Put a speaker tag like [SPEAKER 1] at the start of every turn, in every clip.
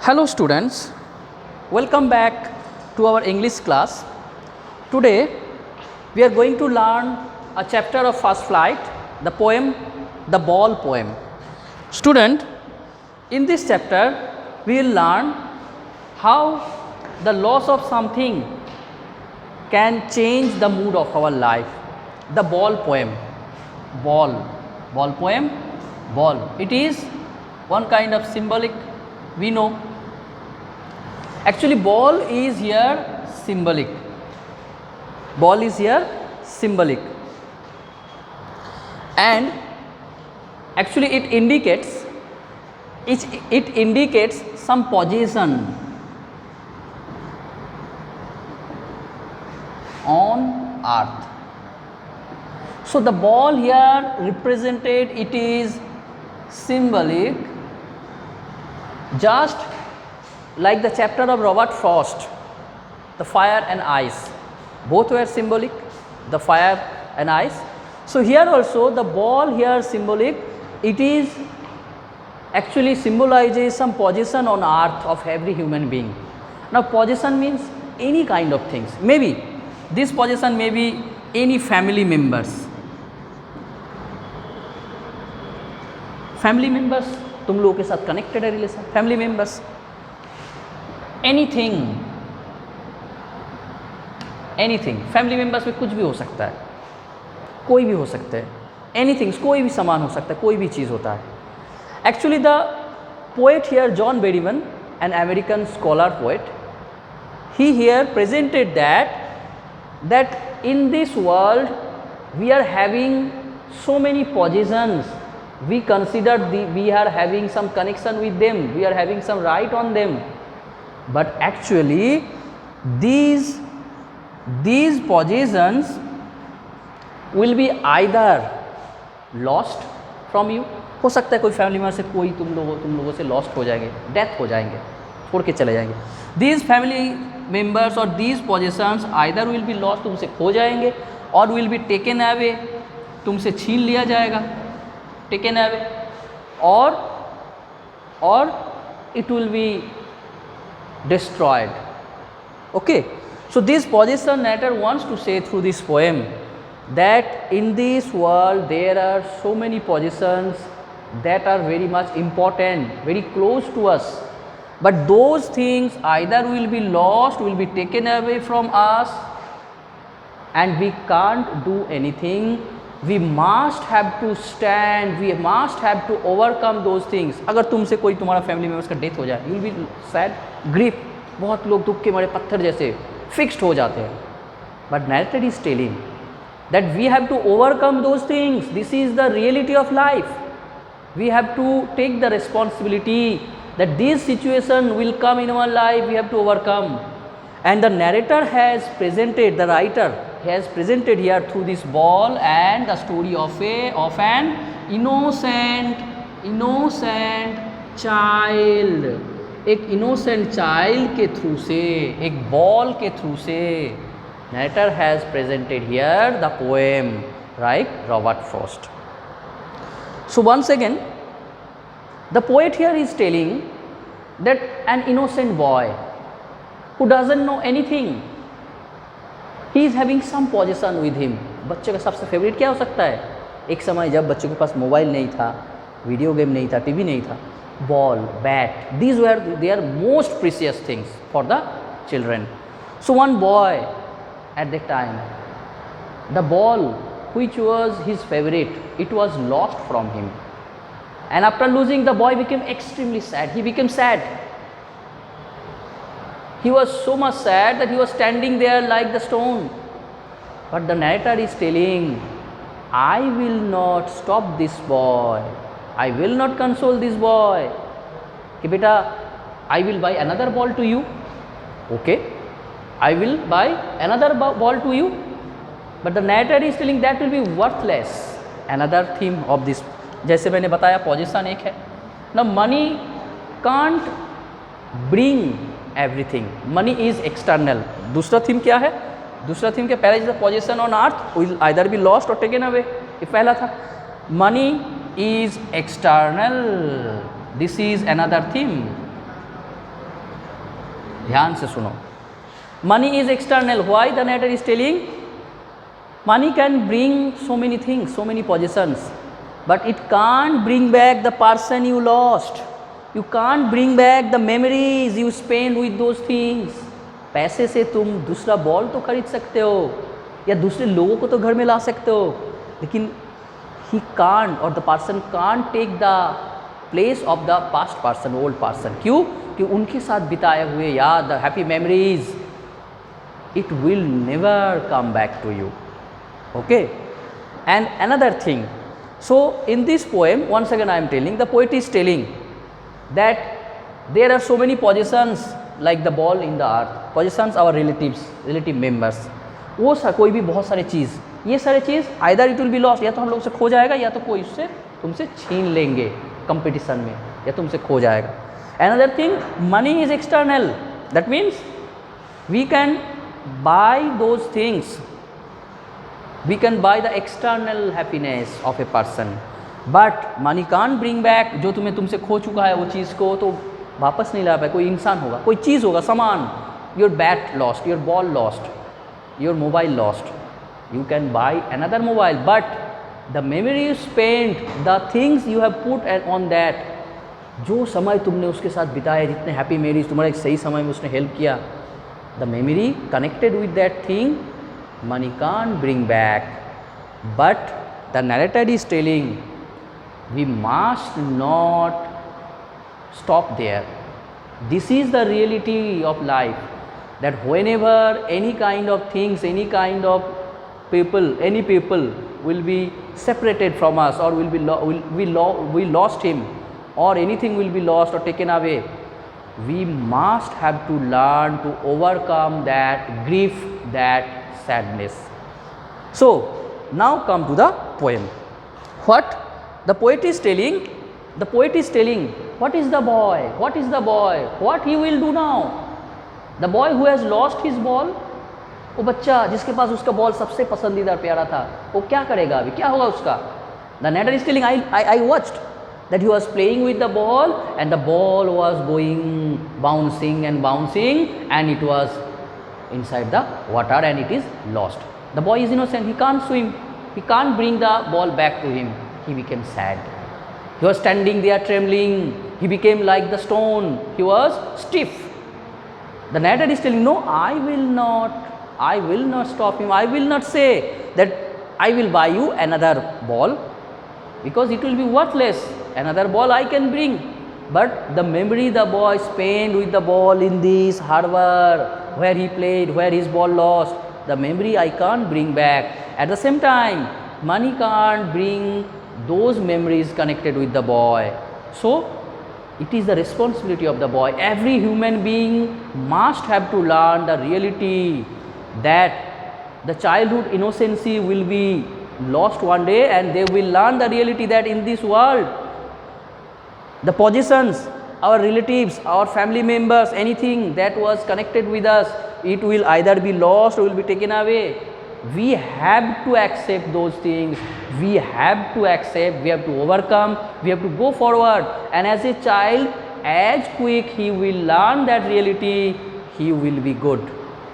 [SPEAKER 1] Hello students, welcome back to our English class. Today we are going to learn a chapter of First Flight, the poem The Ball poem. Student, in this chapter we will learn how the loss of something can change the mood of our life. The ball poem, ball poem, ball. It is one kind of symbolic, we know. Actually ball is here symbolic. Ball is here symbolic. And actually it indicates some position on earth. So the ball here represented, it is symbolic, just like the chapter of Robert Frost, the fire and ice. Both were symbolic, the fire and ice. So here also the ball here symbolic, it is actually symbolizes some position on earth of every human being. Now position means any kind of things. Maybe this position may be any family members. Family members, तुम लोगों के साथ connected है relation, family members, anything, family members में कुछ भी हो सकता है, कोई भी हो सकता है, एनीथिंग, कोई भी सामान हो सकता है, कोई भी चीज़ होता है. Actually the poet here John Berryman, an American scholar poet, he here presented that in this world we are having so many positions. We consider we are having some connection with them, we are having some right on them, but actually these positions will be either lost from you. हो सकता है कोई family में से कोई तुम लोगों से लॉस्ट हो जाएंगे, डेथ हो जाएंगे, छोड़ के चले जाएंगे. These family members or these positions either will be lost, तुमसे खो जाएंगे, or will be taken away, तुमसे छीन लिया जाएगा, taken away, or it will be destroyed. Okay, so this position narrator wants to say through this poem that in this world there are so many positions that are very much important, very close to us, but those things either will be lost, will be taken away from us, and we can't do anything. We must have to stand, we must have to overcome those things. अगर तुमसे कोई तुम्हारा family members का death हो जाए, you will be sad, grief, बहुत लोग दुख के मारे पत्थर जैसे फिक्स्ड हो जाते हैं. But narrator is telling that we have to overcome those things. This is the reality of life. We have to take the responsibility that this situation will come in our life, we have to overcome. And the narrator has presented, the writer has presented here through this ball and the story of an innocent child. एक innocent child के through से, एक ball के through से narrator has presented here the poem, right? Robert Frost. So once again the poet here is telling that an innocent boy who doesn't know anything, he is having some position with him. बच्चे का सबसे favourite क्या हो सकता है? एक समय जब बच्चों के पास मोबाइल नहीं था, वीडियो गेम नहीं था, टीवी नहीं था, ball, bat, these were their most precious things for the children. So one boy at that time, the ball which was his favorite, it was lost from him, and after losing, the boy became extremely sad. He became sad. He was so much sad that he was standing there like the stone. But the narrator is telling, I will not stop this boy, I will not console this boy. कि बेटा, I will buy another ball to you. Okay, I will buy another ball to you. But the narrator is telling that will be worthless. Another theme of this, जैसे मैंने बताया, position एक है. Now money can't bring everything. Money is external. दूसरा theme क्या है? दूसरा theme क्या? पहले जैसे position on earth will either be lost or taken away. ये पहला था. Money is external. This is another theme. ध्यान से सुनो, money is external. Why the narrator is telling? Money can bring so many things, so many possessions, but it can't bring back the person you lost. You can't bring back the memories you spent with those things. पैसे से तुम दूसरा ball तो खरीद सकते हो या दूसरे लोगों को तो घर में ला सकते हो, लेकिन he can't or the person can't take the place of the past person, old person. क्यों? कि उनके साथ बिताए हुए याद, the happy memories, it will never come back to you. Okay? And another thing, so in this poem, once again I am telling, the poet is telling that there are so many possessions like the ball in the earth. Possessions our relatives, relative members. वो कोई भी बहुत सारे चीज़, ये सारे चीज़ either it will be lost, या तो हम लोग से खो जाएगा या तो कोई उससे तुमसे छीन लेंगे कंपटीशन में, या तुमसे खो जाएगा. Another thing, money is external. That means we can buy those things. We can buy the external happiness of a person, but money can't bring back. जो तुम्हें तुमसे खो चुका है वो चीज़ को तो वापस नहीं ला पाए. कोई इंसान होगा, कोई चीज़ होगा, सामान, your bat lost, your ball lost, your mobile lost. You can buy another mobile, but the memory you spent, the things you have put on that, जो समय तुमने उसके साथ बिताया, जितने हैप्पी मेमोरीज, तुम्हारा एक सही समय में उसने हेल्प किया, the memory connected with that thing, money can't bring back. But the narrator is telling we must not stop there. This is the reality of life, that whenever any kind of things, any kind of people, any people will be separated from us, or we lost him, or anything will be lost or taken away, we must have to learn to overcome that grief, that sadness. So now come to the poem. What the poet is telling? The poet is telling, what is the boy? What is the boy? What he will do now? The boy who has lost his ball, वो बच्चा जिसके पास उसका ball सबसे पसंदीदा प्यारा था, वो क्या करेगा अभी, क्या होगा उसका? The narrator is telling, I watched that he was playing with the ball and the ball was going bouncing and bouncing and it was inside the water and it is lost. The boy is innocent, he can't swim, he can't bring the ball back to him. He became sad. He was standing there trembling, he became like the stone, he was stiff. The narrator is telling, no, I will not stop him, I will not say that I will buy you another ball, because it will be worthless. Another ball I can bring, but the memory the boy spent with the ball in this harbor where he played, where his ball lost, the memory I can't bring back. At the same time, money can't bring those memories connected with the boy. So it is the responsibility of the boy. Every human being must have to learn the reality that the childhood innocency will be lost one day, and they will learn the reality that in this world the possessions, our relatives, our family members, anything that was connected with us, it will either be lost or will be taken away. We have to accept those things, we have to accept, we have to overcome, we have to go forward. And as a child, as quick he will learn that reality, he will be good,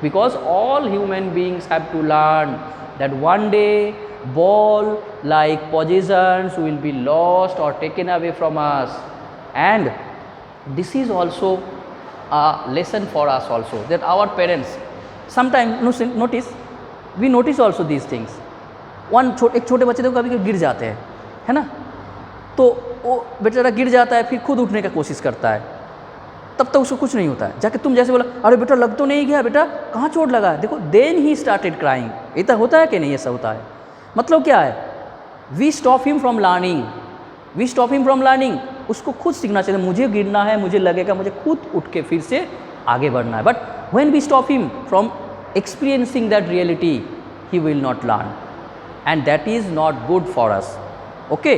[SPEAKER 1] because all human beings have to learn that one day ball like possessions will be lost or taken away from us. And this is also a lesson for us also, that our parents sometimes notice, we notice also these things. एक छोटे बच्चे तो कभी कभी गिर जाते हैं, है ना, तो वो बेचारा गिर जाता है, फिर खुद उठने का कोशिश करता है, तब तक उसको कुछ नहीं होता है. जाके तुम जैसे बोला, अरे बेटा लग तो नहीं गया, बेटा कहाँ चोट लगा है, देखो, देन ही स्टार्टेड क्राइंग. इतना होता है कि नहीं, ऐसा होता है. मतलब क्या है, we stop him from learning, we stop him from learning. उसको खुद सीखना चाहिए, मुझे गिरना है, मुझे लगेगा, मुझे खुद उठ के फिर से आगे बढ़ना है. But when we stop him from experiencing that reality, he will not learn, and that is not good for us. Okay.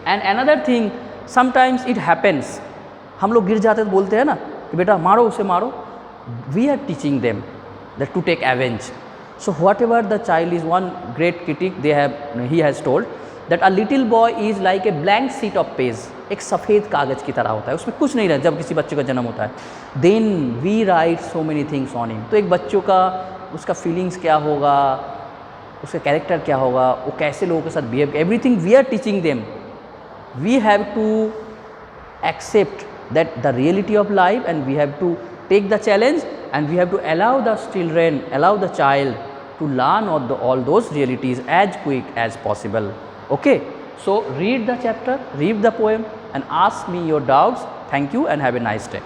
[SPEAKER 1] And another thing, sometimes it happens, हम लोग गिर जाते तो बोलते हैं ना कि बेटा मारो उसे मारो. We are teaching them that to take revenge. So whatever the child is, one great critic he has told that a little boy is like a blank sheet of page. एक सफ़ेद कागज़ की तरह होता है, उसमें कुछ नहीं रहता जब किसी बच्चे का जन्म होता है. Then we write so many things on him. तो एक बच्चों का उसका फीलिंग्स क्या होगा, उसका कैरेक्टर क्या होगा, वो कैसे लोगों के साथ behave, everything we are teaching them. We have to accept that the reality of life, and we have to take the challenge, and we have to allow the children, allow the child to learn all those realities as quick as possible. Okay, so read the chapter, read the poem and ask me your doubts. Thank you and have a nice day.